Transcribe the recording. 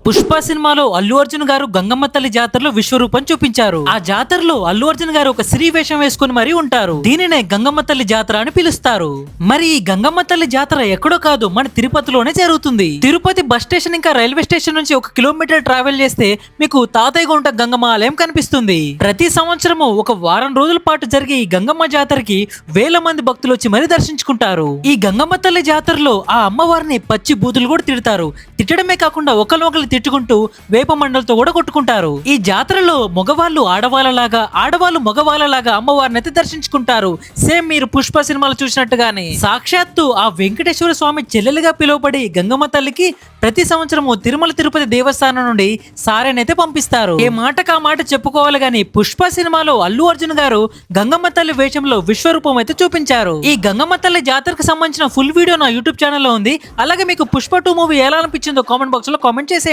పుష్ప సినిమాలో అల్లు అర్జున్ గారు గంగమ్మ తల్లి జాతరలో విశ్వరూపం చూపించారు. ఆ జాతరలో అల్లు అర్జున్ గారు ఒక స్త్రీ వేషం వేసుకుని మరీ ఉంటారు. దీనినే గంగమ్మ తల్లి జాతర అని పిలుస్తారు. మరి ఈ గంగమ్మ తల్లి జాతర ఎక్కడో కాదు, మన తిరుపతిలోనే జరుగుతుంది. తిరుపతి బస్ స్టేషన్ ఇంకా రైల్వే స్టేషన్ నుంచి 1 కిలోమీటర్ ట్రావెల్ చేస్తే మీకు తాతయ్యగుంట గంగమ్మ ఆలయం కనిపిస్తుంది. ప్రతి సంవత్సరము ఒక వారం రోజుల పాటు జరిగే ఈ గంగమ్మ జాతరకి వేల మంది భక్తులు వచ్చి మరీ దర్శించుకుంటారు. ఈ గంగమ్మ తల్లి జాతరలో ఆ అమ్మవారిని పచ్చి బూతులు కూడా తిడతారు. తిట్టడమే కాకుండా ఒకరినొకరు తిట్టుకుంటూ వేప మండలతో కూడా కొట్టుకుంటారు. ఈ జాతరలో మగవాళ్ళు ఆడవాళ్ళలాగా, ఆడవాళ్ళు మగవాళ్ళలాగా అమ్మవారిని అయితే దర్శించుకుంటారు. సేమ్ మీరు పుష్ప సినిమాలు చూసినట్టుగానే. సాక్షాత్తు ఆ వెంకటేశ్వర స్వామి చెల్లెలుగా పిలువబడి గంగమ్మ తల్లికి ప్రతి సంవత్సరము తిరుమల తిరుపతి దేవస్థానం నుండి సారేనైతే పంపిస్తారు. ఏ మాటకు ఆ మాట చెప్పుకోవాలి గాని పుష్ప సినిమాలో అల్లు అర్జున్ గారు గంగమ్మ తల్లి వేషంలో విశ్వరూపం అయితే చూపించారు. ఈ గంగమ్మ తల్లి జాతరకు సంబంధించిన ఫుల్ వీడియో నా యూట్యూబ్ ఛానల్లో ఉంది. అలాగే మీకు పుష్ప 2 మూవీ ఎలా అనిపించిందో కామెంట్ బాక్స్ లో కామెంట్ చేసేయండి.